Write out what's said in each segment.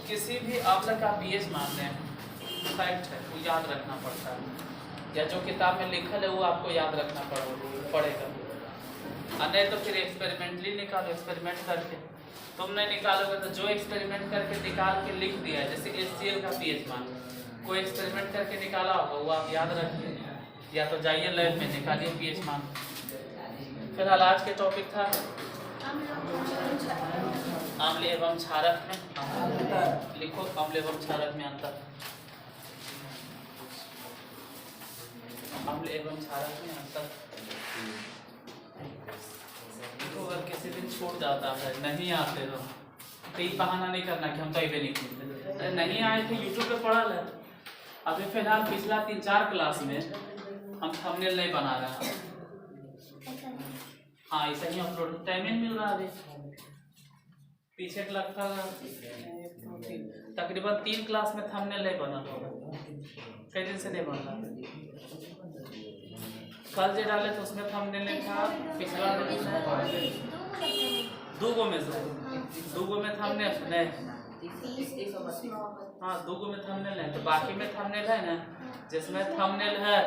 किसी भी अम्ल का पीएच मान लें, फैक्ट है, वो याद रखना पड़ता है, या जो किताब में लिखल है वो आपको याद रखना पड़ेगा। नहीं तो फिर एक्सपेरिमेंटली निकालो, एक्सपेरिमेंट करके। तुम नहीं निकालोगे तो जो एक्सपेरिमेंट करके निकाल के लिख दिया है, जैसे HCl का पीएच मान, कोई एक्सपेरिमेंट करके निकाला होगा वो आप याद रखिए, या तो जाइए लैब में निकालिए पीएच मान। फिलहाल आज के टॉपिक था अम्ल एवं क्षारक में। लिखो अम्ल एवं क्षारक में अंतर। अम्ल एवं क्षारक में अंतर। तो अगर किसी दिन छूट जाता है, नहीं आते तो ये बहाना नहीं करना कि हम कहीं भी नहीं खेलते, अरे नहीं आए थे यूट्यूब पे पढ़ा है। अभी फिलहाल पिछला 3-4 क्लास में हम थंबनेल नहीं बना रहे हैं। हाँ ऐसा ही अपलोड टाइम ही मिल रहा है। पीछे लगता तकरीबन 3 क्लास में थंबनेल नहीं बना होगा, कई दिन से नहीं बन रहा। कल जो डाले तो उसमें थंबनेल नहीं था, पिछला दूगो में थंबनेल नहीं। हाँ दूगो में थंबनेल है, तो बाकी में थंबनेल है ना, जिसमें थंबनेल है,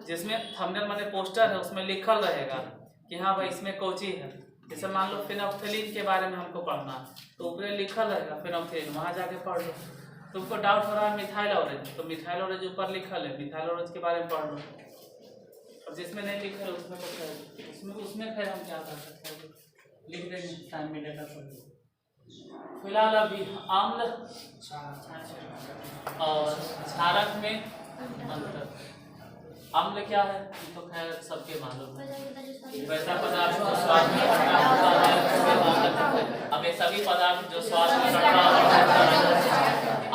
जिसमें थंबनेल माने पोस्टर है, उसमें लिखल रहेगा कि हाँ भाई इसमें कोची है। जैसे मान लो फिनोक्थिलीन के बारे में हमको पढ़ना, तो ऊपर लिखल रहेगा फिनोक्थिलीन, वहाँ जाके पढ़ लो। तुमको डाउट हो रहा है मिथाइल ऑरेंज, तो मिथाइल ऑरेंज ऊपर लिखल है, मिथाइल ऑरेंज के बारे में पढ़ लो। और जिसमें नहीं लिखा है उसमें तो उसमें खैर हम क्या कर सकते हैं, लिख देंगे टाइम मिलेगा तो। फिलहाल अभी अम्ल और क्षारक में अंतर। अम्ल क्या है तो खैर सबके मालूम है, वैसा पदार्थ जो स्वाद में खट्टा होता है। अब ये सभी पदार्थ जो स्वाद में खट्टा होता है,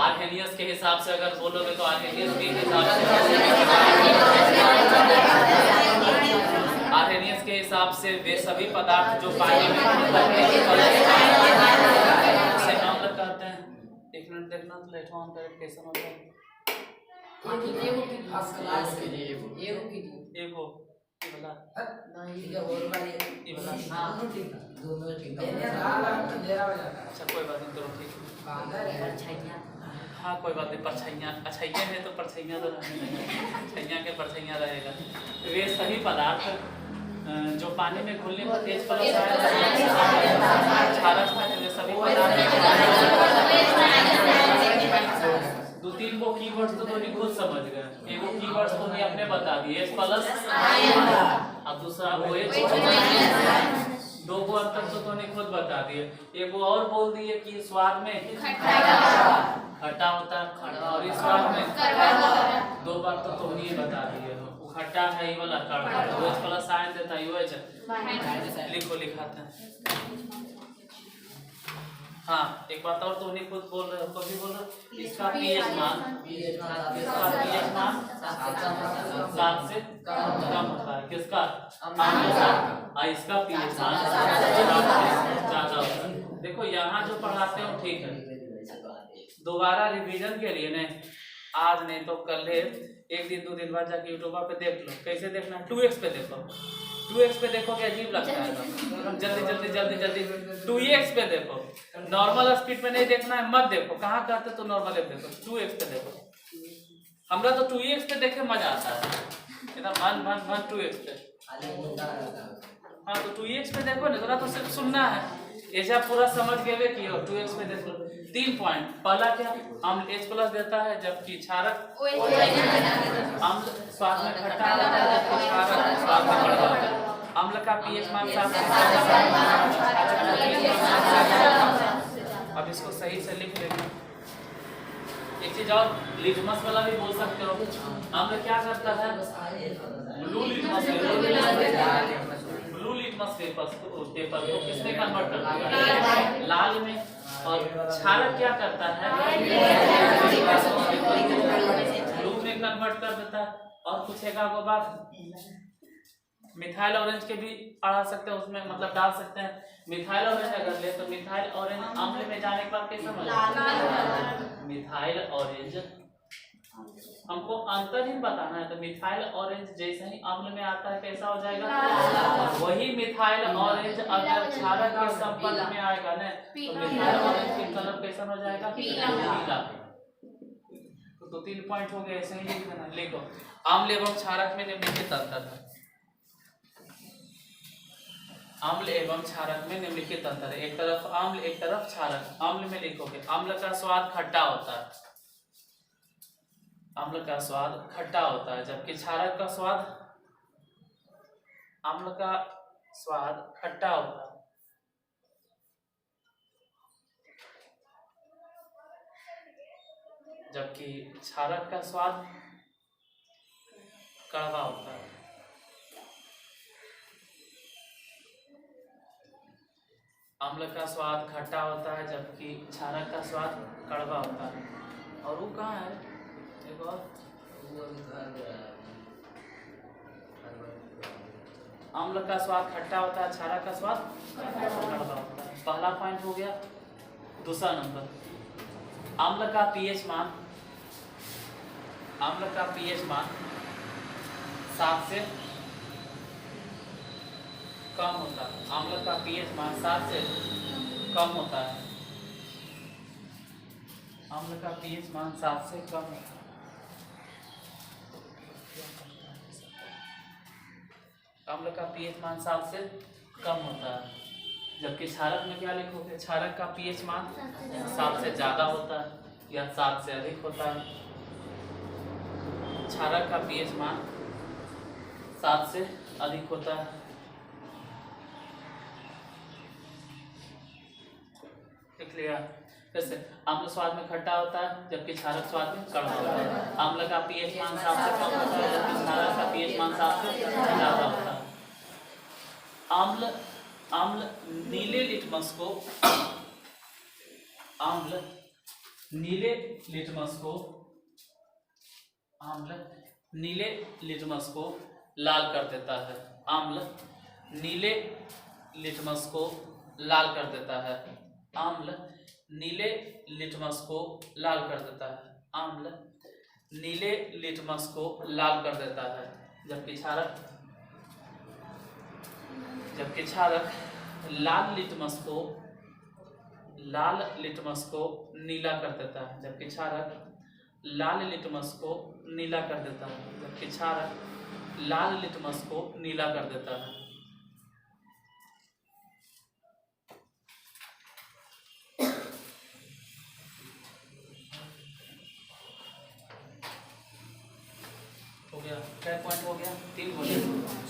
आर्हेनियस के हिसाब से अगर बोलोगे तो आर्हेनियस के हिसाब से वे सभी पदार्थ जो पानी में उसे अम्ल कहते हैं। एक मिनट देखना तो लेट ऑन करेक्ट कैसे होता है। फर्स्ट क्लास के लिए एगो ये वाला नहीं ये और वाले ये वाला हां दोनों ठीक है। अच्छा कोई बात नहीं, तो ठीक है। परछाइयां, हाँ कोई बात नहीं, परछाइयां अच्छाइयां है तो परछाइयां तो परछाइयां के परछाइयां रहेगा। वे सभी पदार्थ जो पानी में घुलने पर तेज क्षारक में सभी पदार्थ 2-3 को कीवर्ड्स तो नहीं खुद समझ गए। एगो कीवर्ड्स तो नहीं अपने बता दिए H+, अब दूसरा OH, 2 को अंतर तो नहीं खुद बता दिए। एगो और बोल दिए कि स्वाद में खट्टा होता है, और इस स्वाद में 2 बार तो नहीं बता दिए। खट्टा है ये वाला, OH+ साइन देता है OH। लिखो लिखाते हैं। हाँ एक बात और तो नहीं खुद बोल रहे हो, कभी बोल रहे इसका पीएच मान 7 से कम होता है। किसका? अम्ल का। इसका पीएच मान ज्यादा होता है। देखो यहाँ जो पढ़ाते हो ठीक है, दोबारा रिवीजन के लिए नहीं, आज नहीं तो कल है, 1 दिन 2 दिन बाद जाके यूट्यूब पे देख लो। कैसे देखना है? 2x पे देखो, 2x पे देखो कि अजीब लगता है, जल्दी 2x पे देखो। नॉर्मल स्पीड पे नहीं देखना है, मत देखो। कहाँ करते तो नॉर्मल देखो, 2x पे देखो। हमरा तो 2x पे देखे मजा आता है, एकदम मन 2x पे। हाँ तो 2x पे देखो ना, थोड़ा तो सिर्फ सुनना है, ऐसा पूरा समझ गए कि 2x पे देखो। 3 पॉइंट। पहला क्या, अम्ल H+ देता है, जबकि क्षारक अम्ल स्वाद में खट्टा होता है, जबकि क्षारक स्वाद में कड़वा होता है। अम्ल का पीएच मान 7 से। अब इसको सही से लिख लेना। एक चीज और, लिटमस वाला भी बोल सकते हो। अम्ल क्या करता है? ब्लू लिटमस पेपर को किसमें कन्वर्ट करता है? लाल में। और क्षारक क्या करता है? ब्लू में कन्वर्ट कर देता है। और पूछेगा वो बात, मिथाइल ऑरेंज के भी पढ़ा सकते हैं, उसमें मतलब डाल सकते हैं। मिथाइल ऑरेंज अगर ले तो मिथाइल ऑरेंज अम्ल में जाने के बाद कैसे मिलेगा? मिथाइल ऑरेंज हमको अंतर ही बताना है। तो मिथाइल ऑरेंज जैसे ही अम्ल में आता है कैसा हो जाएगा, वही मिथाइल ऑरेंज अगर क्षारक के संपर्क में आएगा ना तो मिथाइल ऑरेंज की कलर कैसा हो जाएगा, पीला। तो 3 पॉइंट हो गए, ऐसे ही लिख देना। लिखो अम्ल एवं क्षारक में निम्नलिखित अंतर है। अम्ल एवं क्षारक में निम्नलिखित अंतर है। एक तरफ अम्ल एक तरफ क्षारक। अम्ल में लिखोगे अम्ल का स्वाद खट्टा होता है, अम्ल का स्वाद खट्टा होता है, जबकि क्षारक का स्वाद, अम्ल का स्वाद खट्टा होता है, जबकि क्षारक का स्वाद कड़वा होता है। अम्ल का स्वाद खट्टा होता है जबकि क्षारक का स्वाद कड़वा होता है। और वो कहाँ है, एक और अम्ल का स्वाद खट्टा होता है, क्षारक का स्वाद कड़वा होता है। पहला पॉइंट हो गया। दूसरा नंबर, अम्ल का पीएच मान, अम्ल का पीएच मान 7 से कम होता है। अम्ल का पीएच मान 7 से कम होता है। अम्ल का पीएच मान 7 से कम होता है। अम्ल का पीएच मान 7 से कम होता है, जबकि क्षारक में क्या लिखोगे, क्षारक का पीएच मान 7 से ज्यादा होता है या 7 से अधिक होता है। क्षारक का पीएच मान 7 से अधिक होता है। देख लिया। कैसे अम्ल स्वाद में खट्टा होता है जबकि क्षारक स्वाद में कड़वा होता है। अम्ल का पीएच मान 7 से कम होता है जबकि क्षारक का पीएच मान 7 से ज्यादा होता है। अम्ल अम्ल नीले लिटमस को, अम्ल नीले लिटमस को, अम्ल नीले लिटमस को लाल कर देता है। अम्ल नीले लिटमस को लाल कर देता है। अम्ल नीले लिटमस को लाल कर देता है। अम्ल नीले लिटमस को लाल कर देता है, जबकि क्षारक, जबकि क्षारक लाल लिटमस को, लाल लिटमस को नीला कर देता है। जबकि क्षारक लाल लिटमस को नीला कर देता है, जबकि क्षारक लाल लिटमस को नीला कर देता है। हो गया, क्या पॉइंट हो गया, 3 बोले।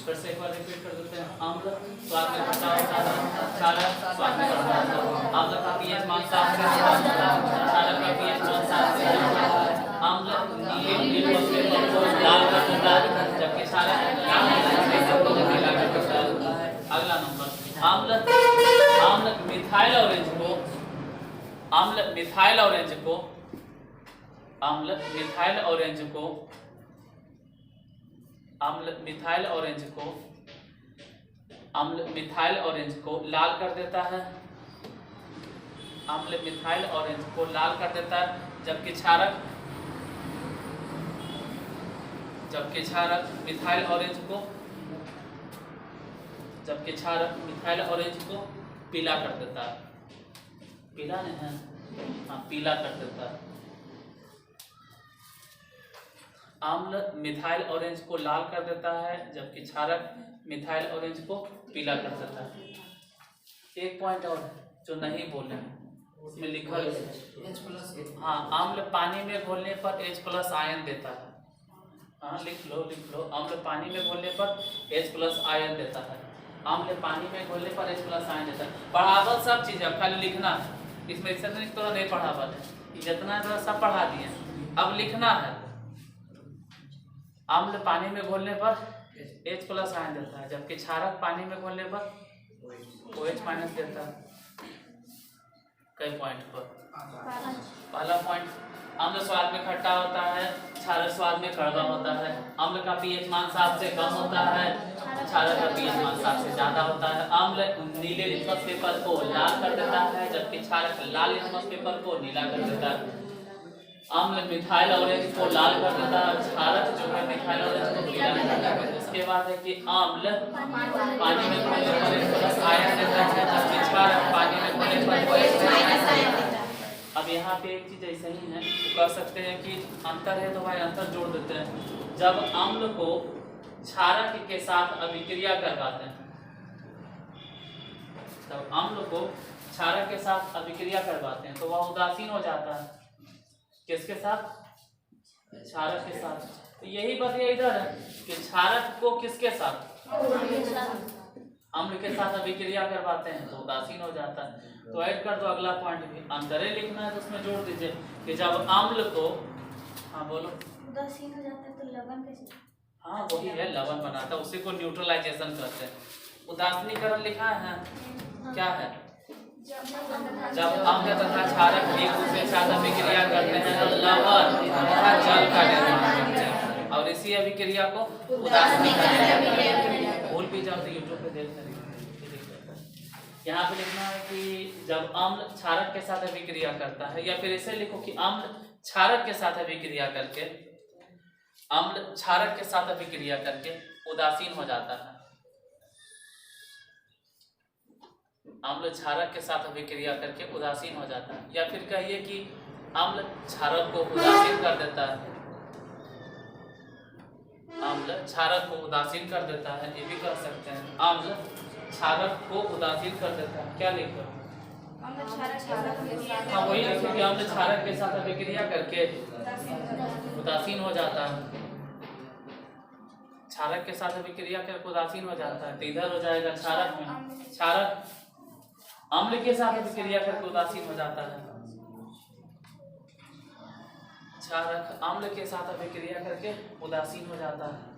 फिर से एक बार रिपीट कर देते हैं। अम्ल स्वाद में खट्टा होता है, क्षारक स्वाद में कड़वा होता है। अम्ल का पीएच मान 7 से कम होता है, क्षारक का पीएच मान 7 से कम होता है। अम्ल नीले लिटमस को लाल कर देता है जबकि क्षारक लाल लिटमस को नीला कर देता है। अगला नंबर, अम्ल अम्ल मिथाइल ऑरेंज को, अम्ल मिथाइल ऑरेंज को, अम्ल मिथाइल ऑरेंज को, अम्ल मिथाइल ऑरेंज को, अम्ल मिथाइल ऑरेंज को लाल कर देता है। अम्ल मिथाइल ऑरेंज को लाल कर देता है, जबकि क्षारक, जबकि क्षारक मिथाइल ऑरेंज को, जबकि क्षारक मिथाइल ऑरेंज को पीला कर देता है। पीला नहीं है, हाँ पीला कर देता है। अम्ल मिथाइल ऑरेंज को लाल कर देता है जबकि क्षारक मिथाइल ऑरेंज को पीला कर देता है। एक पॉइंट और जो नहीं बोले उसमें लिखा है, हाँ अम्ल पानी में घोलने पर H+ आयन देता है। हाँ लिख लो, लिख लो। अम्ल पानी में घोलने पर H+ आयन देता है। अम्ल पानी में घोलने पर H+ आयन देता है। पढ़ावल सब चीज़ है, खाली लिखना है। इसमें इस तो नहीं पढ़ावल है, जितना है सब पढ़ा दिए, अब लिखना है। अम्ल पानी में घोलने पर H+ आयन देता है जबकि क्षारक पानी में घोलने पर OH- देता है। कई पॉइंट पर, पहला पॉइंट, अम्ल स्वाद में खट्टा होता है, क्षारक स्वाद में कड़वा होता है। अम्ल का पीएच मान 7 से कम होता है, क्षारक का पीएच मान 7 से ज्यादा होता है। अम्ल नीले लिटमस पेपर को लाल कर देता है जबकि क्षारक लाल लिटमस पेपर को नीला कर देता है। अम्ल मिथाइल ऑरेंज को लाल कर देता है, क्षारक जो है मिथाइल ऑरेंज को पीला कर देता है। उसके बाद है कि अम्ल पानी में घुलने पर प्लस आयन देता है, जबकि क्षारक पानी में घुलने पर माइनस आयन देता है। अब यहाँ पे एक चीज ऐसा ही है, तो कह सकते हैं कि अंतर है तो भाई अंतर जोड़ देते हैं। जब अम्ल को क्षारक के साथ अभिक्रिया करवाते हैं, तब अम्ल को क्षारक के साथ अभिक्रिया करवाते हैं तो वह उदासीन हो जाता है। किसके साथ? क्षारक के साथ। तो यही बात ये इधर है कि क्षारक को किसके साथ? अम्ल के साथ अभिक्रिया करवाते हैं तो उदासीन हो जाता है। तो ऐड कर दो अगला पॉइंट भी, अंतरे लिखना है तो उसमें जोड़ दीजिए कि जब अम्ल को, हाँ बोलो, उदासीन हो जाता है तो लवण कैसे? हाँ वही है, लवण बनाता है, उसी को न्यूट्रलाइजेशन करते हैं। उदासीनीकरण लिखा है, क्या है? जब अम्ल तथा क्षारक एक दूसरे के साथ अभिक्रिया करते हैं तो लवण तथा जल का निर्माण होता है, और इसी अभिक्रिया को उदासीनीकरण। भूल भी जाओ तो यूट्यूब पे देख सकते। यहाँ पे लिखना है कि जब अम्ल क्षारक के साथ अभिक्रिया करता है, या फिर ऐसे लिखो कि अम्ल क्षारक के साथ अभिक्रिया करके, अम्ल क्षारक के साथ अभिक्रिया करके उदासीन हो जाता है। अम्ल क्षारक के साथ अभिक्रिया करके उदासीन हो जाता है, या फिर कहिए कि अम्ल क्षारक को उदासीन कर देता है, अम्ल क्षारक को उदासीन कर देता है, ये भी कर सकते हैं। अम्ल क्षारक को उदासीन कर देता है, क्या लिखो? हाँ वही लिखो कि अम्ल क्षारक के साथ अभिक्रिया करके उदासीन हो जाता है। क्षारक के साथ अभिक्रिया करके उदासीन हो जाता है तो इधर हो जाएगा क्षारक में, क्षारक अम्ल के साथ अभिक्रिया करके उदासीन हो जाता है, क्षारक अम्ल के साथ अभिक्रिया करके उदासीन हो जाता है।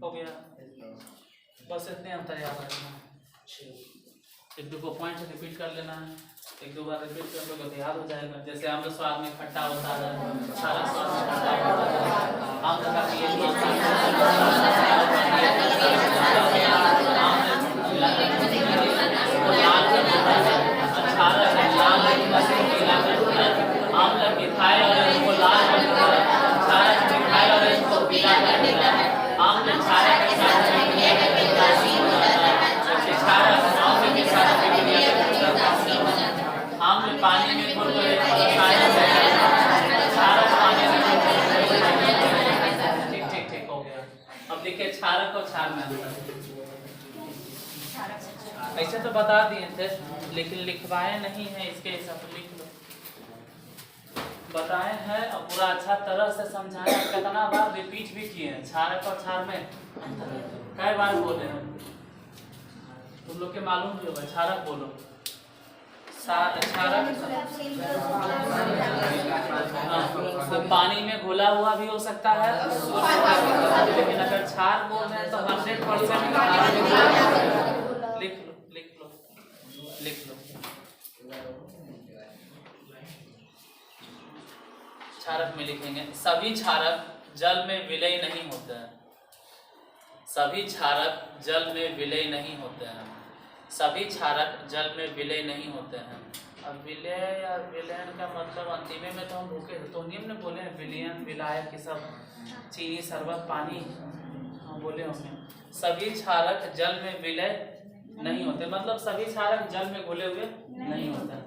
हो गया, बस इतने अंतर याद रखना है। एक दो पॉइंट रिपीट कर लेना है, एक दो बार रिपीट कर लो तो याद हो जाएगा। जैसे अम्ल स्वाद में खट्टा होता है, क्षारक स्वाद में खट्टा होता है, अम्ल का pH अम्ल मिथाइल ऑरेंज को लाल कर देता है, क्षारक मिथाइल ऑरेंज को पीला कर देता है। अम्ल क्षारक के साथ अभिक्रिया करके उदासीन हो जाता है, जबकि क्षारक अम्ल के साथ अभिक्रिया करके उदासीन हो जाता है। अम्ल पानी में घुलकर क्षारक पानी में ठीक हो गया। अब देखिए क्षारक और क्षार में अंतर, ऐसे तो बता दिए थे लेकिन लिखवाए नहीं है, इसके हिसाब से लिख लो। बताए हैं और पूरा अच्छा तरह से समझाया, कितना बार रिपीट भी किए हैं। क्षारक और क्षार में कई बार बोले हैं, तुम लोग के मालूम भी होगा। क्षारक बोलो, क्षारक पानी में घुला हुआ भी हो सकता है, लेकिन अगर क्षार बोल रहे हैं तो 100% लिख लो लिख लो लिख लो। क्षारक में लिखेंगे सभी क्षारक जल में विलय नहीं होते हैं, सभी क्षारक जल में विलय नहीं होते हैं, सभी क्षारक जल में विलय नहीं होते हैं। अब विलय या विलयन का मतलब अंतिमे में तो हम भूखे तो नियम ने बोले हैं, विलयन विलायक ये सब चीनी शरबत पानी हम बोले होंगे। सभी क्षारक जल में विलय नहीं होते, मतलब सभी क्षारक जल में घुले हुए नहीं होते हैं,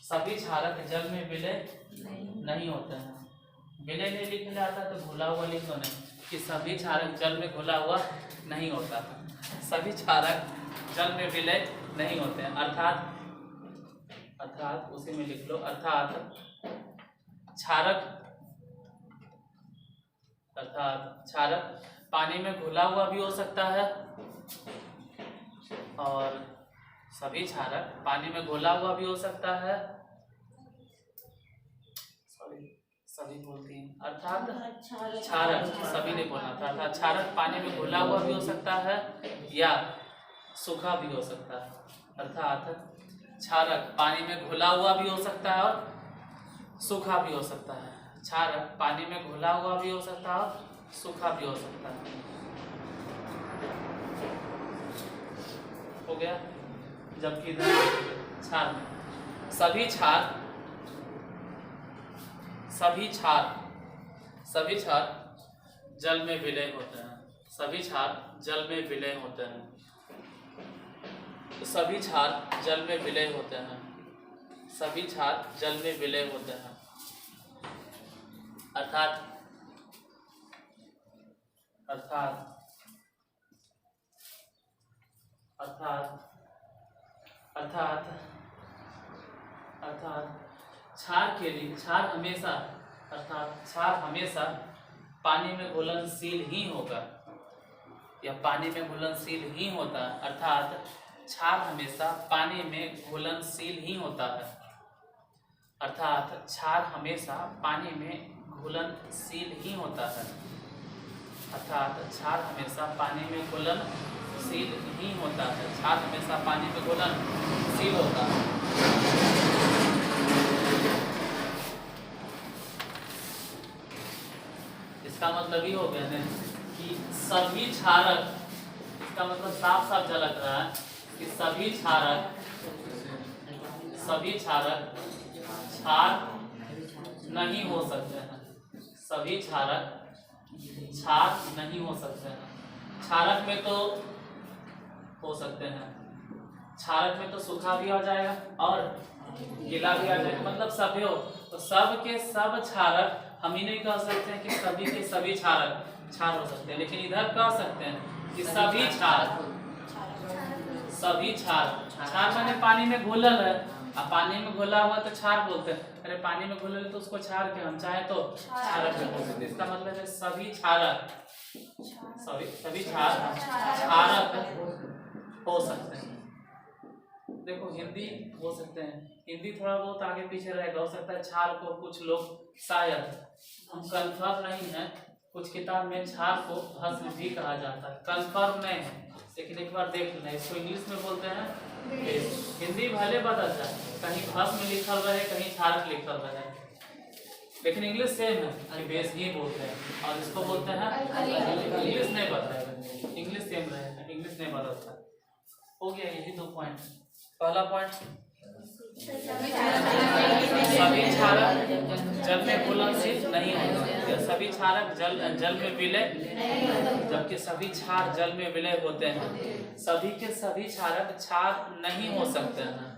सभी क्षारक जल में विलय नहीं होते हैं। विलय नहीं लिखा जाता तो घुला हुआ लिख दो, नहीं कि सभी क्षारक जल में घुला हुआ नहीं होता, सभी क्षारक जल में विलय नहीं होते हैं। अर्थात उसी में लिख लो, अर्थात क्षारक पानी में घुला हुआ भी हो सकता है और सभी क्षारक पानी में घुला हुआ भी हो सकता है, सभी बोलती हैं, अर्थात क्षारक, सभी ने बोला था, अर्थात क्षारक पानी में घुला हुआ भी हो सकता है या सूखा भी हो सकता है। अर्थात क्षारक पानी में घुला हुआ भी हो सकता है और सूखा भी हो सकता है। क्षारक पानी में घुला हुआ भी हो सकता है और सूखा भी हो सकता है। हो गया। जबकि इधर क्षार में सभी क्षार जल में विलय होते हैं। सभी क्षार जल में विलय होते हैं। सभी क्षार जल में विलय होते हैं। सभी क्षार जल में विलय होते हैं। अर्थात क्षार हमेशा पानी में घुलनशील ही होगा या पानी में घुलनशील ही होता है। अर्थात क्षार हमेशा पानी में घुलनशील ही होता है। अर्थात क्षार हमेशा पानी में घुलनशील ही होता है। अर्थात क्षार हमेशा पानी में घुलनशील ही होता है। क्षार हमेशा पानी में घुलनशील होता है। इसका मतलब ये हो गया ना कि सभी क्षारक, इसका मतलब साफ साफ झलक रहा है कि सभी क्षार क्षार नहीं हो सकते हैं। सभी क्षारक क्षार नहीं हो सकते हैं। क्षारक में तो हो सकते हैं, क्षारक में तो सूखा भी हो जाएगा और गीला भी आ जाएगा, मतलब सभी हो। तो सब के सब क्षारक हम ही नहीं कह सकते हैं कि सभी के सभी क्षारक क्षार हो सकते हैं, लेकिन इधर कह सकते हैं कि सभी क्षार क्षार माने पानी में घुलल है। अब पानी में घुला हुआ तो क्षार बोलते हैं। अरे पानी में घुलल तो उसको क्षार के हम चाहे तो क्षारक बोल सकते हैं। इसका मतलब है सभी क्षारक क्षारक हो सकते हैं। देखो हिंदी हो सकते हैं, हिंदी थोड़ा बहुत आगे पीछे रहेगा, हो सकता है क्षार को कुछ लोग शायद, हम कंफर्म नहीं है, कुछ किताब में क्षार को भस्म भी कहा जाता है, कंफर्म नहीं है, लेकिन एक बार देख लेना। इसको इंग्लिश में बोलते हैं बेस। हिंदी भले बदल जाए, कहीं भस्म लिखल रहे कहीं क्षारक लिखल रहे, लेकिन इंग्लिश सेम है, बेस ही बोलते हैं। और इसको बोलते हैं इंग्लिश नहीं बदलेगा, इंग्लिश सेम रहेगा, इंग्लिश नहीं बदलता। हो गया यही 2 पॉइंट। पहला पॉइंट सभी क्षारक जल में घुलनशील नहीं होते। सभी क्षारक जल में विलय, जबकि सभी क्षार जल में विलय होते हैं। सभी के सभी क्षारक क्षार नहीं हो सकते हैं।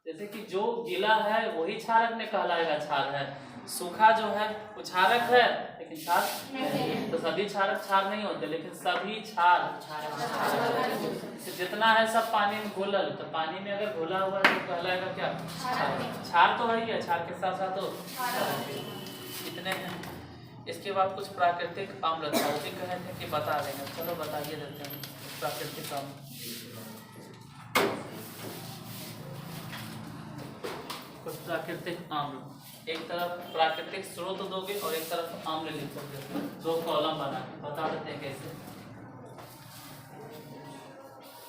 जैसे कि जो गीला है वही क्षारक ने कहलाएगा क्षार है, सूखा जो है वो क्षारक है लेकिन क्षार नहीं। तो सभी क्षारक क्षार नहीं होते, लेकिन सभी क्षार जितना है सब पानी में घुलल, तो पानी में अगर घुला हुआ है तो कहलाएगा क्या क्षार तो है ही है, क्षार के साथ साथ तो इतने हैं। इसके बाद कुछ प्राकृतिक अम्ल था, उसी कहे थे कि बता देंगे, चलो बताइए देते हैं प्राकृतिक अम्ल। कुछ प्राकृतिक अम्ल, एक तरफ प्राकृतिक स्रोत दोगे और एक तरफ अम्ल लिखोगे, 2 कॉलम बना के बता देते हैं कैसे।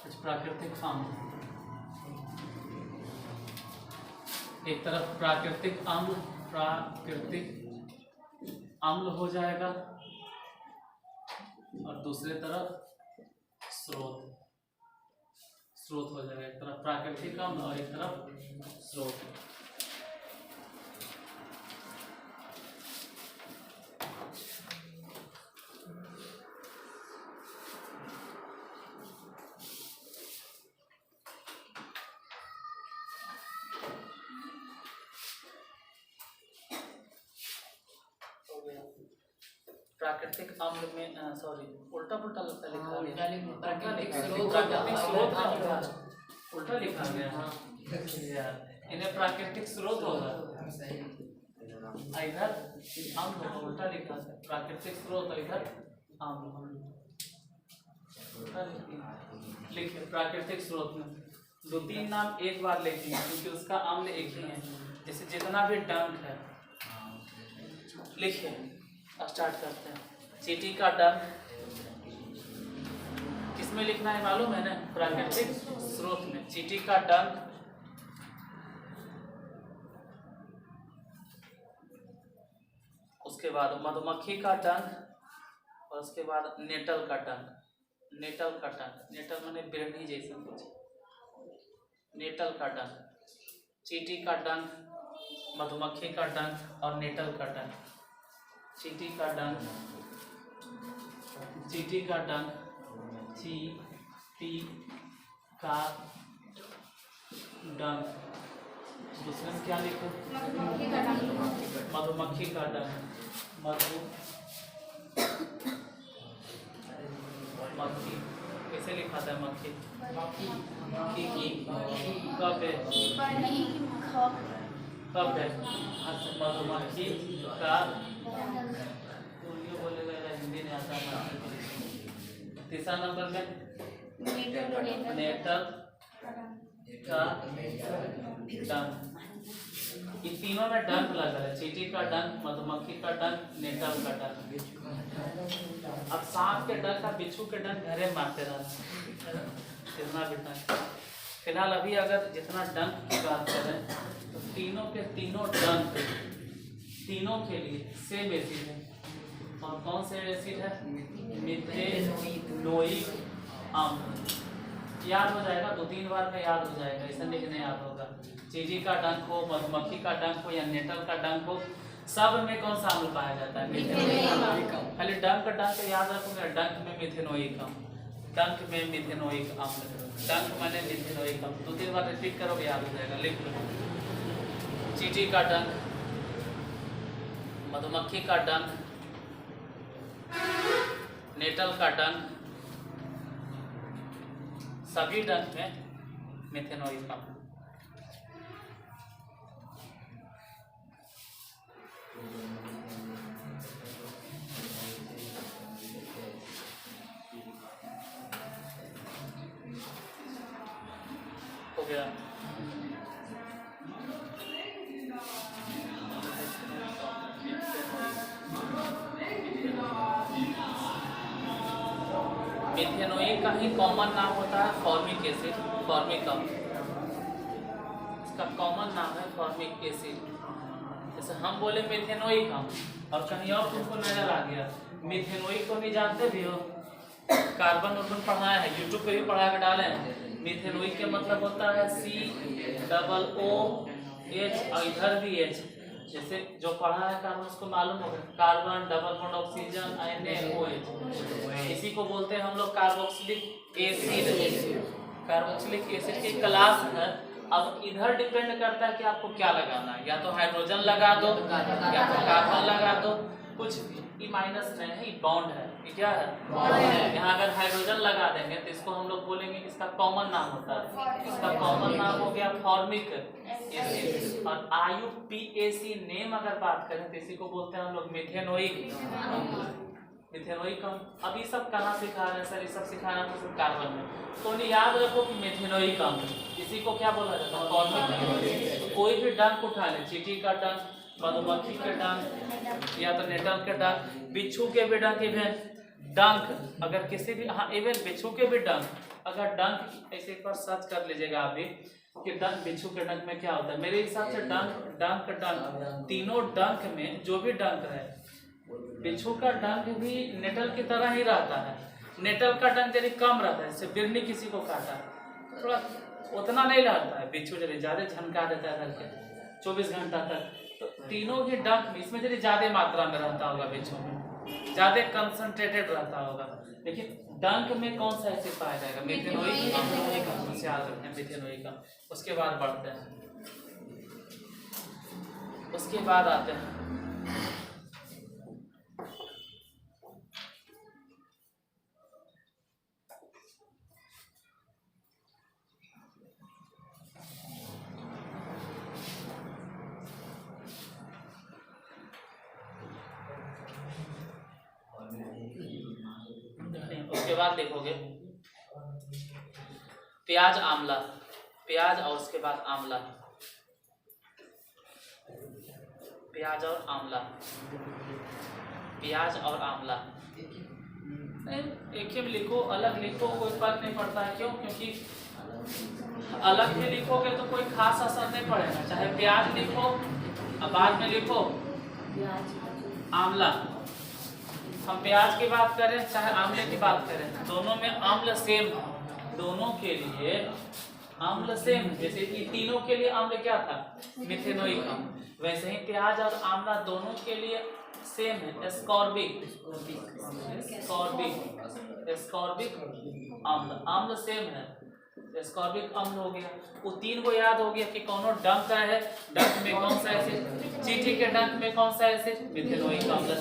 कुछ प्राकृतिक अम्ल, एक तरफ प्राकृतिक अम्ल हो जाएगा और दूसरे तरफ स्रोत हो जाएगा। एक तरफ प्राकृतिक अम्ल और एक तरफ स्रोत। प्राकृतिक अम्ल में सॉरी उल्टा पुल्टा लिखा गया, प्राकृतिक स्रोत उल्टा लिखा गया। इन्हें प्राकृतिक स्रोत होगा, इधर अम्ल उल्टा लिखा है, प्राकृतिक स्रोत और इधर अम्ल। लिखिए प्राकृतिक स्रोत में 2-3 नाम एक बार लिखिए क्योंकि उसका अम्ल एक ही है। जैसे जितना भी डंक है लिखिए। स्टार्ट करते हैं। चींटी का डंक किसमें लिखना है मालूम है ना? प्राकृतिक स्रोत में। चींटी का डंक, उसके बाद मधुमक्खी का डंक और उसके बाद नेटल का डंक। नेटल का डंक, नेटल माने बिरहनी जैसे कुछ। नेटल का डंक, चींटी का डंक, मधुमक्खी का डंक और नेटल का डंक। चींटी का डंक, चींटी का डंक, चींटी का डंक। दूसरे में क्या लिखो? मधुमक्खी का डंक। मक्खी कैसे लिखा था? मक्खी की कब है? कब है? मधुमक्खी का बोलेगा, हिंदी नहीं आता। तीसरा नंबर में नेटल का डंक। ये तीनों में डंक लगा है। चींटी का डंक, मधुमक्खी का डंक, नेटल का डंक। अब सांप के डंक का बिच्छू के डंक घरे मारते रहना कितना भी डंक। फिलहाल अभी अगर जितना डंक की बात करें तो तीनों के तीनों डंक तीनों के लिए सेम एसिड है। और कौन से एसिड है? मिथेनोइक अम्ल। याद हो जाएगा, 2-3 बार में याद हो जाएगा, ऐसा लिखने याद होगा। चींटी का डंक हो, मधुमक्खी का डंक हो या नेटल का डंक हो, सब में कौन सा अम्ल पाया जाता है? मिथेनोइक। खाली डंक याद रखूंगा, डंक में मिथेनोइक अम्ल। डंक में मिथेनोइक अम्ल। डंक माने मिथेनोइक अम्ल। 2-3 बार रिपीट करोगे याद हो जाएगा। लिख लो। चींटी का डंक, मधुमक्खी का डंक, नेटल का डंक, सभी डंक में मिथेनोइक अम्ल। हो गया। मिथेनोइक का ही कॉमन नाम होता है फॉर्मिक एसिड, फॉर्मिक अम्ल। इसका कॉमन नाम है फॉर्मिक एसिड। जैसे हम बोले मिथेनोइक अम्ल और कहीं और तुमको नजर आ गया मिथेनोइक को नहीं जानते भी हो, कार्बन उर्बन पढ़ाया है, यूट्यूब पे भी पढ़ा के डाले हैं। मिथेनोइक के मतलब होता है COOH और इधर भी H। जैसे जो पढ़ा है कार्बन उसको मालूम होगा, carbon double bond oxygen NaOH, इसी को बोलते हैं हम लोग कार्बोक्सिलिक एसिड। कार्बोक्सिलिक एसिड की क्लास है। अब इधर डिपेंड करता है कि आपको क्या लगाना है, या तो हाइड्रोजन लगा दो या तो कार्बन लगा दो। कुछ ई माइनस नहीं है, ये बॉन्ड है। ये क्या है? यहाँ अगर हाइड्रोजन लगा देंगे तो इसको हम लोग बोलेंगे, इसका कॉमन नाम होता है, इसका कॉमन नाम हो गया फॉर्मिक एसिड। और IUPAC नेम अगर बात करें तो इसी को बोलते हैं हम लोग मिथेनोइक। मिथेनोइक अम्ल। अब ये सब कहाँ सिखा रहे हैं सर? ये सब सिखा रहे हैं तो सब कार्बन में। तो याद रखो कि मिथेनोइक अम्ल, इसी को क्या बोला जाता है? फॉर्मिक। कोई भी डंक उठा ले, चींटी का डंक, मधुमक्खी के डंक या तो नेटल के डंक, बिच्छू के भी डंक, इवन डंक अगर किसी भी, हाँ इवन बिच्छू के भी डंक। अगर डंक ऐसे एक बार सर्च कर लीजिएगा आप भी कि डंक, बिच्छू के डंक में क्या होता है। मेरे हिसाब से डंक तीनों डंक में जो भी डंक है, बिच्छू का डंक भी नेटल की तरह ही रहता है। नेटल का डंक जरी कम रहता है, जैसे बिरनी किसी को काटा थोड़ा उतना नहीं रहता है, बिच्छू जरी ज्यादा झनका देता है करके 24 घंटा तक। तो तीनों ही डंक में इसमें जरी ज्यादा मात्रा में रहता होगा, बिच्छू में ज्यादा कंसंट्रेटेड रहता होगा। लेकिन डंक में कौन सा एसिड पाया जाएगा? मिथेनोइक अम्ल। याद रखते हैं मिथेनोइक अम्ल। उसके बाद बढ़ते हैं, उसके बाद आते हैं उसके बाद देखोगे प्याज आंवला, प्याज और उसके बाद आंवला, प्याज और आंवला, प्याज और आंवला। एक ही लिखो, अलग लिखो, कोई फर्क नहीं पड़ता है। क्यों? क्योंकि अलग भी लिखोगे तो कोई खास असर नहीं पड़ेगा। चाहे प्याज लिखो और बाद में लिखो आंवला। हम प्याज की बात करें चाहे आंवले की बात करें, दोनों में आम्ल सेम है। दोनों के लिए आम्ल सेम है। जैसे कि तीनों के लिए आम्ल क्या था? मिथेनोइक अम्ल। वैसे ही प्याज और आंवला दोनों के लिए सेम है, एस्कॉर्बिक, एस्कॉर्बिक अम्ल। अम्ल सेम है, एस्कॉर्बिक अम्ल हो गया। वो तीन को याद हो गया कि कौनो डंक है, डंक में कौन सा एसिड? चींटी के डंक में कौन सा एसिड? मिथेनोइक अम्ल।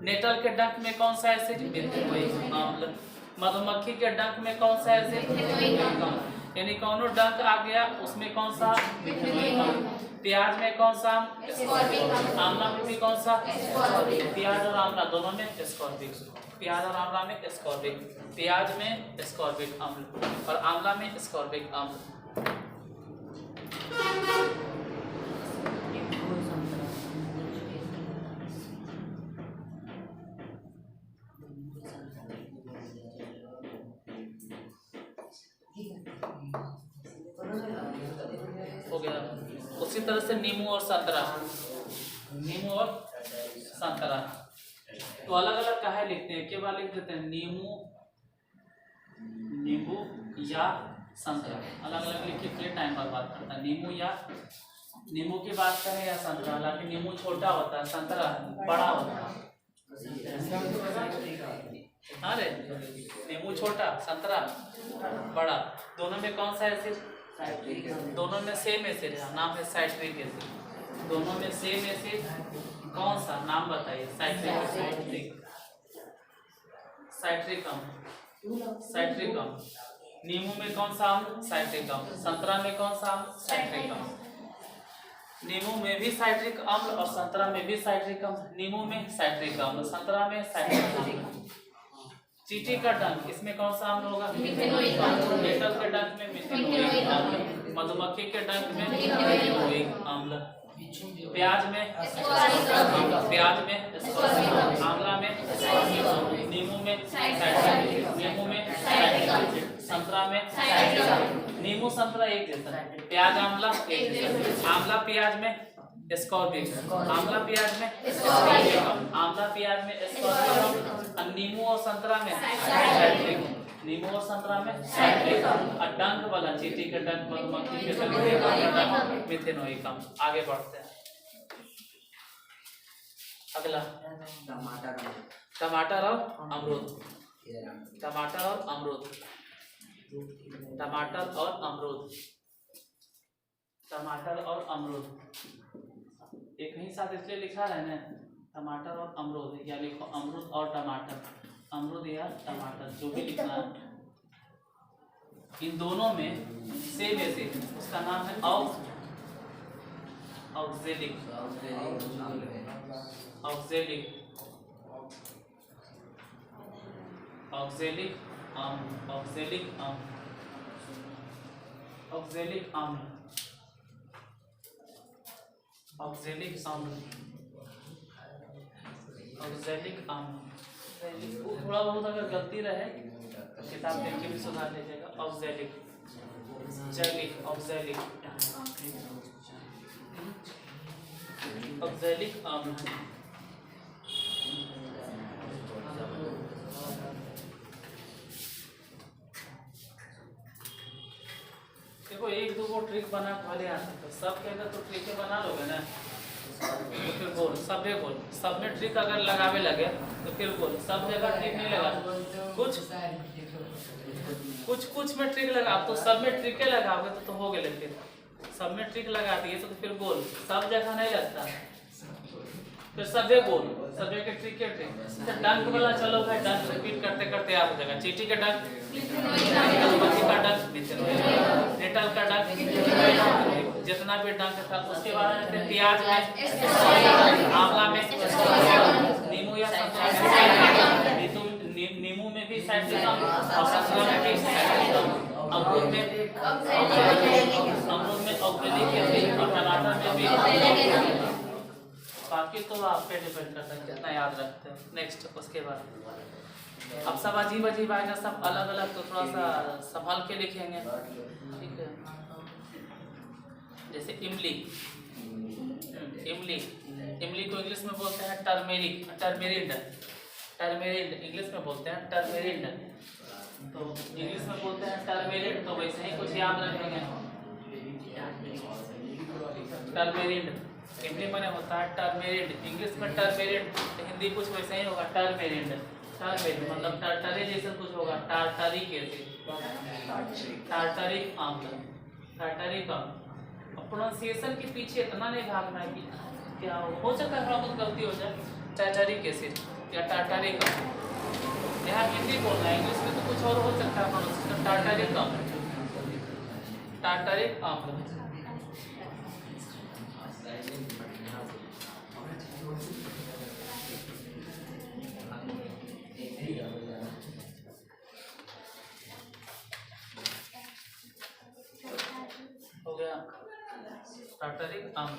नेटल के डंक में कौन सा एसिड? मिथेनोइक अम्ल। मधुमक्खी के डंक में कौन सा एसिड? मिथेनोइक अम्ल। यानी कौनो डंक आ गया उसमें कौन सा? मिथेनोइक अम्ल। प्याज में कौन सा? आंवला में भी कौन सा? प्याज और आंवला दोनों में एस्कॉर्बिक। प्याज और आंवला में एस्कॉर्बिक, प्याज में एस्कॉर्बिक अम्ल और आंवला में एस्कॉर्बिक अम्ल। हो गया। उसी तरह से नींबू और संतरा, नींबू और संतरा तो अलग अलग काहे लिखते हैं? केवल लिख देते हैं नींबू, नींबू या संतरा, अलग अलग लिख के टाइम पर बात करता है। नींबू या नींबू की बात करें या संतरा, हालांकि नींबू छोटा होता है, संतरा बड़ा होता है। अरे नींबू छोटा, संतरा बड़ा, दोनों में कौन सा एसिड? दोनों में सेम एसिड है, नाम है साइट्रिक एसिड। दोनों में सेम एसिड कौन सा? नाम बताइए। साइट्रिक, साइट्रिक अम्ल, साइट्रिक अम्ल। नींबू में कौन सा अम्ल? साइट्रिक अम्ल। संतरा में कौन सा अम्ल? साइट्रिक अम्ल। नींबू में भी साइट्रिक अम्ल और संतरा में भी साइट्रिक अम्ल। नींबू में साइट्रिक अम्ल, संतरा में साइट्रिक अम्ल। चींटी का डंक, इसमें कौन सा अम्ल होगा? मिथेनोइक अम्ल। नेटल के डंक में मिथेनोइक अम्ल। मधुमक्खी के डंक में मिथेनोइक अम्ल। प्याज में, प्याज में, आंवला में, नींबू में, नींबू में, संतरा में, नींबू संतरा एक जैसा, प्याज आंवला एक जैसा। आंवला प्याज में एस्कॉर्बिक, आंवला प्याज में एस्कॉर्बिक, आंवला प्याज में एस्कॉर्बिक, और नींबू और संतरा में साइट्रिक, नींबू और संतरा में साइट्रिक, और डंक वाला चींटी के डंक, मधुमक्खी के डंक मिथेनोइक अम्ल। आगे बढ़ते हैं। अगला टमाटर और अमरूद, टमाटर और अमरूद, टमाटर और अमरूद, टमाटर और अमरूद एक ही साथ इसलिए लिखा है ना, टमाटर और अमरूद, या लिखो अमरूद और टमाटर, अमरूद या टमाटर, जो भी लिखना है। इन दोनों में सेम एसिड, उसका नाम है ऑक्जेलिक, ऑक्जेलिक, ऑक्जेलिक अम्ल, ऑक्जेलिक अम्ल, ऑक्जेलिक अम्ल, ऑक्जेलिक अम्ल, ऑक्जेलिक अम्ल। थोड़ा बहुत अगर गलती रहे तो किताब देख के भी सुधार लीजिएगा। ऑक्जेलिक, जैलिक, ऑक्जेलिक, ऑक्जेलिक अम्ल। देखो एक दो ट्रिक बना भले आ सकते, सब के अंदर तो ट्रिक बना लोगे ना, तो फिर बोल सब बोल, सब में ट्रिक अगर लगावे लगे तो फिर बोल, सब जगह ट्रिक नहीं लगा, कुछ में ट्रिक लगा, तो सब में ट्रिक लगाओगे तो हो गए। फिर सब में ट्रिक लगा दिए तो फिर बोल, सब जगह नहीं लगता, फिर सबे बोल, सबे के ट्रिक के ट्रिक। तो डंक वाला चलो भाई, डंक रिपीट करते करते आप हो जाएगा। चींटी का डंक, मधुमक्खी का डंक, नेटल का डंक, जितना भी डंक था उसके बाद में प्याज में, आंवला में, नींबू या संतरा में, नींबू में भी साइट्रिक अम्ल और संतरा में भी साइट्रिक अम्ल, अमरूद में ऑक्जेलिक एसिड और टमाटर में भी। बाकी तो आप पे डिपेंड करता है कितना याद रखते हो। नेक्स्ट उसके बाद अब सब अजीब अजीब आएगा, सब अलग अलग, तो थोड़ा सा संभाल के लिखेंगे, ठीक है। जैसे इमली, इमली इमली को इंग्लिश में बोलते हैं टर्मेरिक, टर्मेरिंड, टर्मेरिंड इंग्लिश में बोलते हैं टर्मेरिंड, तो इंग्लिश में बोलते हैं टर्मेरिंड, तो वैसे ही कुछ याद रखेंगे। टर्मेरिंड इमली बने होता है टर्मेरिंड, इंग्लिश में टर्मेरिंड, हिंदी कुछ वैसे ही होगा टर्मेरिंड। टर्मेरिंड मतलब टार्टरी जैसे कुछ होगा, टार्टरिक एसिड, टार्टरिक अम्ल, टार्टरिक अम्ल। प्रोनाउंसिएशन के पीछे इतना नहीं भागना है कि क्या हो सकता है थोड़ा बहुत गलती हो जाए। टार्टरिक एसिड या टार्टरिक अम्ल, यहाँ हिंदी बोलना है, इंग्लिश में तो कुछ और हो सकता है प्रोनाउंसिएशन। टार्टरिक अम्ल, टार्टरिक अम्ल। हो गया टार्टरिक अम्ल।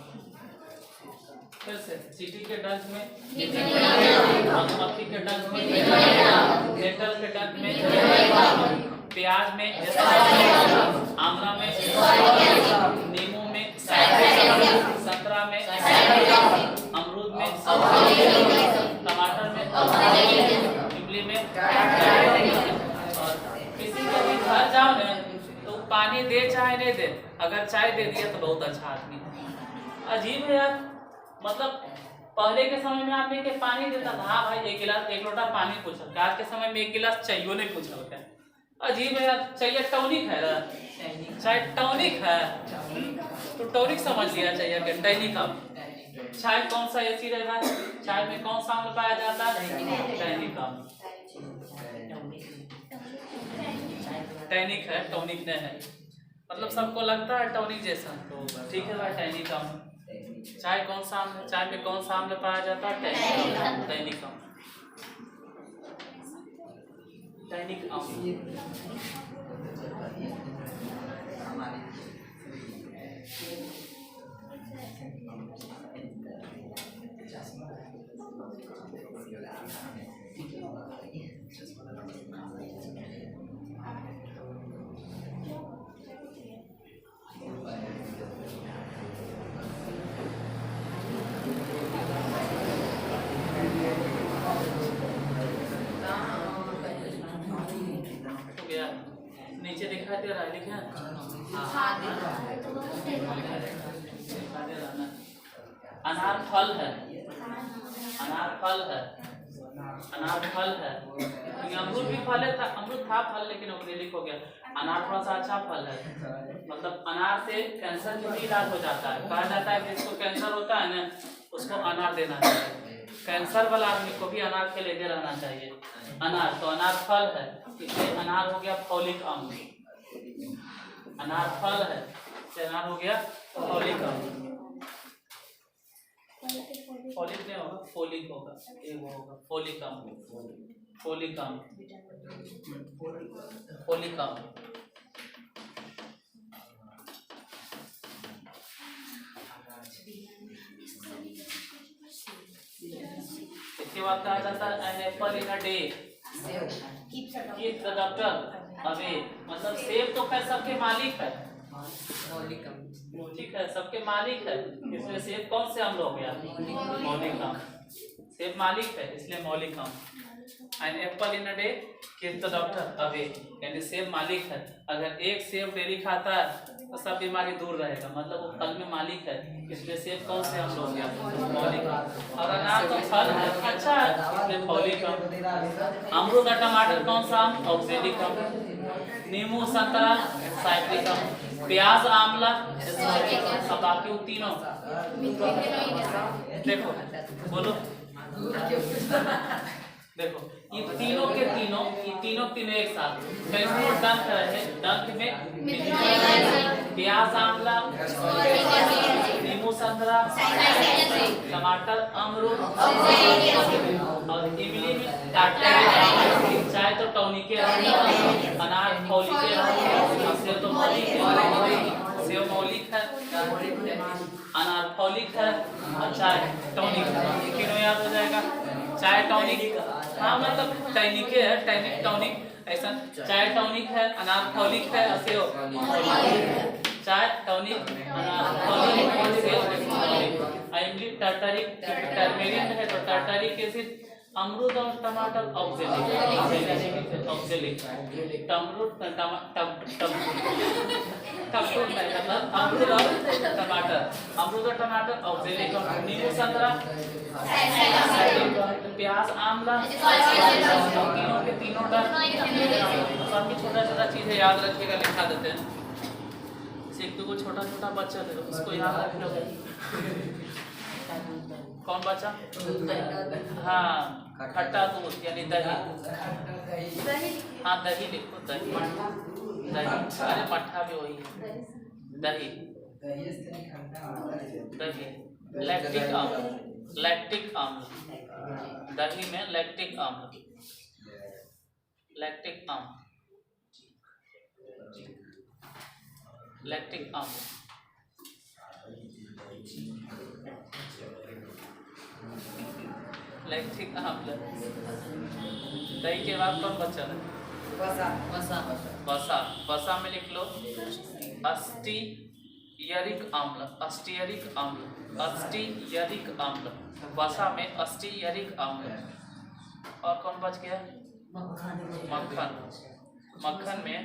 फिर से चींटी के डंक में, मधुमक्खी के डंक में, डेंटल के डंक में, प्याज में, आंवला में, नींबू में, संतरा में, अमरूद में, टमाटर में, इमली में। और किसी के भी घर जाओ ना तो पानी दे चाहे नहीं दे, अगर चाय दे दिया तो बहुत अच्छा आदमी। अजीब है यार, मतलब पहले के समय में आदमी के पानी देता था, हाँ भाई एक गिलास एक लोटा पानी पूछा, आज के समय में एक गिलास चाहिए नहीं पूछा होता है। अजीब है यार, चाहिए टॉनिक है ना, चाय टॉनिक है तो टॉनिक समझ लिया चाहिए कि टॉनिक। अब चाय कौन सा एसिड है भाई, चाय में कौन सा अम्ल पाया जाता है, टॉनिक अम्ल। टॉनिक है, टॉनिक नहीं है, मतलब सबको लगता है टॉनिक जैसा, तो ठीक है भाई टॉनिक अम्ल। चाय कौन सा अम्ल, चाय में कौन सा अम्ल पाया जाता है, टॉनिक अम्ल, टॉनिक अम्ल। नीचे दिखाई दे रहा है, लिखे अनार फल है, अनार फल है, अनार फल है। अमरूद भी फल है, अमरूद था फल लेकिन ऑर्गेनिक हो गया। अनार थोड़ा सा अच्छा फल है, मतलब अनार से कैंसर का भी इलाज हो जाता है। कहा जाता है कि जिसको कैंसर होता है ना उसको अनार देना चाहिए, कैंसर वाला आदमी को भी अनार के लेते रहना चाहिए। अनार तो अनार फल है, इसलिए अनार हो गया फॉलिक अम्ल। अनार फल है तो अनार हो गया फॉलिक अम्ल। फॉलिक नहीं होगा, फोलिक होगा, ये वो होगा फोलिक अम्ल, फोलिक अम्ल, फोलिक अम्ल। इसके बाद कहा जाता है an apple in a day keep the doctor away, मतलब सेब तो खैर सबके मालिक है, ठीक है सबके मालिक है, इसमें सेब कौन से अम्ल हो गया, मौलिक अम्ल। सेब मालिक है इसलिए मौलिक अम्ल। An apple in a day keep the doctor away, यानी सेब मालिक है, अगर एक सेब डेली खाता है तो सब बीमारी दूर रहेगा, मतलब वो फल में मालिक है, इसलिए सेब कौन से अम्ल हो गया, मौलिक। और अनार तो फल है अच्छा है इसलिए फॉलिक अम्ल। अमरूद और टमाटर कौन सा अम्ल, ऑक्जेलिक अम्ल। नींबू संतरा साइट्रिक अम्ल, प्याज आंवला, अब बाकी तीनों देखो बोलो, देखो ये तीनों के तीनों, ये तीनों एक साथ डंक है, डंक में प्याज आंवला, नींबू संतरा, टमाटर अमरूद और इमली में चाय तो टॉनिक है, अनार फॉलिक है, सेब तो मौलिक है, सेब मौलिक है, अनार फॉलिक है और चाय टॉनिक है। तीनों याद हो जाएगा। चाय टॉनिक, हाँ मतलब टॉनिक है, टॉनिक टॉनिक ऐसा। चाय टॉनिक है, अनार फॉलिक है और सेब चाय टॉनिक, अनार फॉलिक, सेब फॉलिक। इमली टार्टारिक, टर्मेरिक है तो टार्टारिक एसिड। अमरूद और टमाटर ऑक्जेलिक, ऑक्जेलिक। अमरूद अमरूद और टमाटर ऑक्जेलिक। नींबू संतरा, प्याज आंवला, तीनों के तीनों सबकी छोटा छोटा चीजें याद रखिएगा, लिखा देते हैं। एक दो छोटा छोटा बच्चा है उसको याद रख लो। कौन बच्चा? हाँ, खट्टा दूध यानी दही। हाँ दही लिखो, दही दही, अरे मट्ठा भी वही है, दही दही। लैक्टिक अम्ल, लैक्टिक अम्ल, दही में लैक्टिक अम्ल, लैक्टिक अम्ल, लैक्टिक अम्ल। लैक्टिक अम्ल। दही के बाद कौन बचा है? वसा। वसा में लिख लो अस्टियरिक अम्ल, अस्टियरिक अम्ल, अस्टियरिक अम्ल। वसा में अस्टियरिक अम्ल। और कौन बच गया? मक्खन। मक्खन में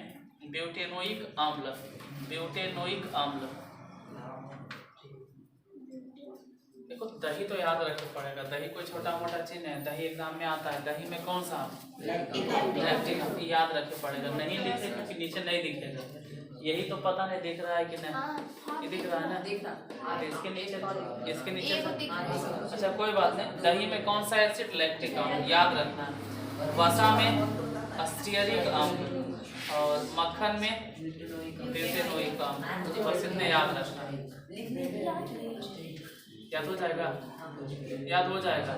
ब्यूटेनोइक अम्ल, ब्यूटेनोइक अम्ल। देखो दही तो याद रखना पड़ेगा, दही कोई छोटा मोटा चीज है, दही एग्जाम में आता है। दही में कौन सा? लैक्टिक याद रखना पड़ेगा। नहीं लिखे क्योंकि नीचे नहीं दिखेगा। यही तो पता नहीं दिख रहा है कि नहीं, ये दिख रहा है ना, इसके नीचे, इसके नीचे। अच्छा कोई बात नहीं। दही में कौन सा एसिड? लैक्टिक अम्ल याद रखना है। वसा में अस्टियरिक अम्ल और मक्खन में ब्यूटेनोइक अम्ल। बस इतने याद रखना है। याद हो जाएगा, याद हो जाएगा।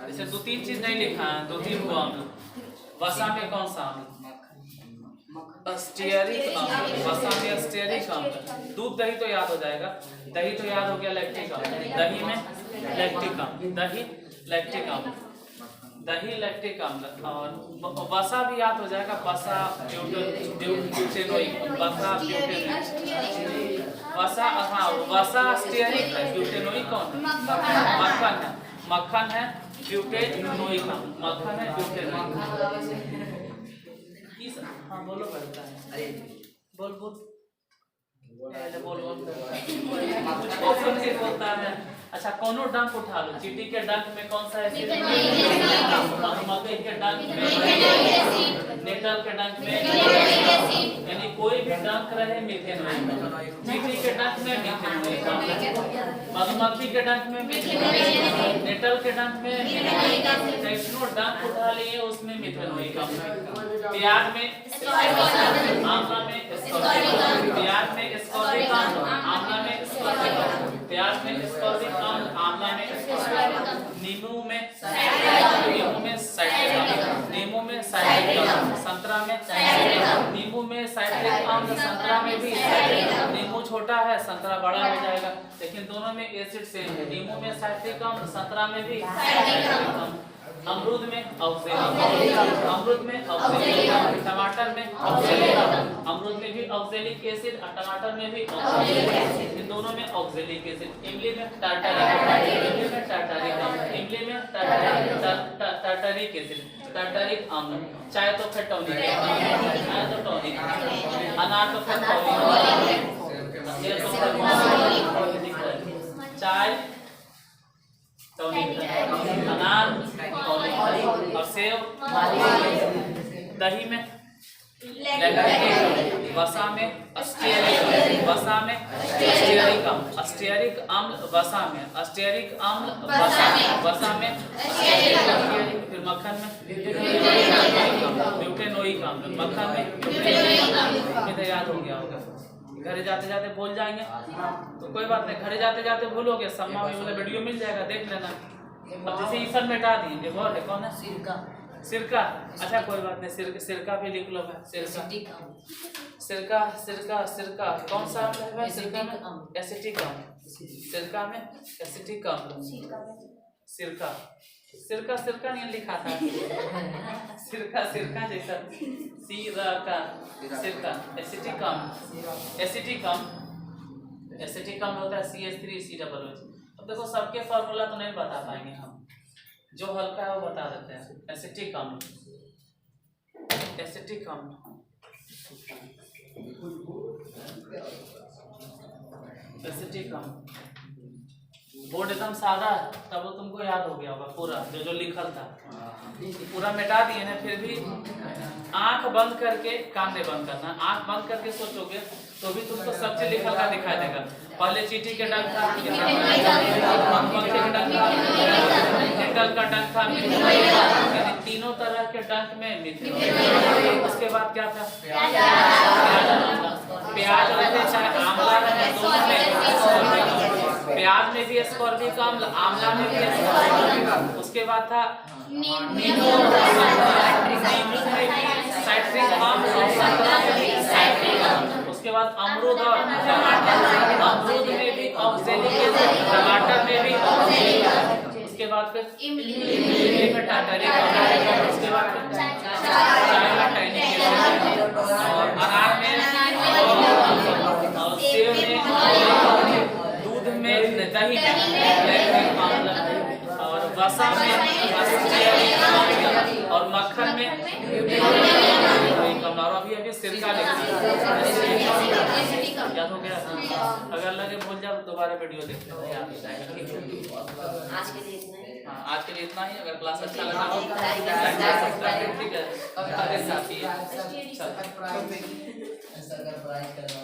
जैसे दो तीन चीज नहीं लिखा है, दो तीन को अम्ल। वसा में कौन सा अम्ल? अस्टियरिक अम्ल। वसा में अस्टियरिक अम्ल। दूध दही तो याद हो जाएगा, दही तो याद हो गया, लैक्टिक अम्ल। दही में लैक्टिक अम्ल, दही लैक्टिक अम्ल, दही लैक्टिक अम्ल। और वसा भी याद हो जाएगा, वसा ब्यूटेनोइक, वसा ब्यूटेनोइक, वसा। हाँ वसा अस्टियरिक है, ब्यूटेनोइक कौन? मक्खन है, मक्खन है ब्यूटेनोइक, मक्खन है ब्यूटेनोइक। हाँ बोलो करता है, अरे बोल बोल बोल बोल बोलता है। अच्छा कोनो डंक उठा लो। चींटी के डंक में कौन सा एसिड? मकई के डंक में, नेटल के डंक में, यानी कोई भी डंक रहे मिथेनोइक। चींटी के डंक में मिथेनोइक, मधुमक्खी के डंक में मिथेनोइक, नेटल के डंक में मिथेनोइक। डंक उठा लिए उसमें मिथेनोइक। प्याज में, आंवला में, प्याज में स्कॉर्बिक अम्ल, आंवला में स्कॉर्बिक अम्ल, प्याज में स्कॉर्बिक अम्ल, आंवला में स्कॉर्बिक अम्ल। नींबू में साइट्रिक अम्ल, नींबू में साइट्रिक अम्ल, संतरा में साइट्रिक अम्ल, नींबू में साइट्रिक अम्ल, संतरा में भी साइट्रिक अम्ल। नींबू छोटा है, संतरा बड़ा हो जाएगा, लेकिन दोनों में एसिड सेम है। नींबू में साइट्रिक अम्ल, संतरा में भी साइट्रिक अम्ल। अमरूद में ऑक्जेलिक, अमरूद में ऑक्जेलिक, टमाटर में ऑक्जेलिक, अमरूद में भी ऑक्जेलिक एसिड और टमाटर में भी ऑक्जेलिक एसिड, इन दोनों में ऑक्जेलिक एसिड। इमली में टार्टारिक, इमली में टार्टारिक अम्ल, इमली में टार्टारिक एसिड, टार्टारिक अम्ल। चाय तो फिर टॉनिक, चाय तो टॉनिक, अनार तो फिर फॉलिक, चाय टॉनिक, अनार और सेब। दही में लैक्टिक, वसा में अस्टियरिक, वसा में अस्टियरिक अम्ल, अस्टियरिक अम्ल वसा में, अस्टियरिक अम्ल वसा में, फिर मक्खन में ब्यूटेनोइक अम्ल, मक्खन में तो याद हो गया होगा। घरे जाते जाते भूल जाएंगे तो कोई बात नहीं, घरे जाते जाते भूलोगे, सम्मा में वाला वीडियो मिल जाएगा, देख लेना। अब जैसे ईसर मिटा दिए, एक और है कौन है? सिरका, सिरका, अच्छा कोई बात नहीं, सिरका भी लिख लो भाई, सिरका एसिटिक अम्ल, सिरका सिरका सिरका कौन सा अम्ल है भाई? सिरका में एसिटिक अम्ल, सिरका में एसिटिक अम्ल, सिरका सिरका सिरका नहीं लिखा था सिरका सिरका जैसा सिरका सिरका एसिटिक अम्ल, एसिटिक अम्ल, एसिटिक अम्ल होता है CH3COOH। अब देखो सबके फॉर्मूला तो नहीं बता पाएंगे हम, जो हल्का है वो बता देते हैं। एसिटिक अम्ल, एसिटिक अम्ल, एसिटिक अम्ल, बोर्ड एकदम सादा है, तब वो तुमको याद हो गया होगा पूरा जो लिखल था, पूरा मिटा दिए ना। फिर भी आंख बंद करके, कान नहीं बंद करना, आंख बंद करके सोचोगे तो भी तुमको सब चीज लिखल का दिखाई देगा। पहले चीटी के डंक था, पंखे के डंक था, मेटल का डंक था, यानी तीनों तरह के डंक में मिथिल। उसके बाद क्या था? प्याज रहते चाहे आंवला रहे, दोनों में प्याज में भी एस्कॉर्बिक अम्ल, आंवला में भी एस्कॉर्बिक अम्ल। उसके बाद था नींबू में भी साइट्रिक अम्ल और संतरा में भी साइट्रिक अम्ल। उसके बाद अमरूद और टमाटर, अमरूद में भी ऑक्जेलिक एसिड, टमाटर में भी ऑक्जेलिक एसिड। उसके बाद फिर इमली में टार्टरिक एसिड, उसके बाद फिर चाय में टैनिक एसिड, और अनार में और सेब में, दूध में, दही में लैक्टिक अम्ल, और वसा में और मक्खन में और अभी सिरका याद हो गया। अगर लगे भूल जाओ दोबारा वीडियो देखते हैं, याद हो जाएगा। आज के लिए इतना ही। हाँ, आज के लिए इतना ही। अगर क्लास अच्छा लगा हो ठीक है, पढ़ाई करना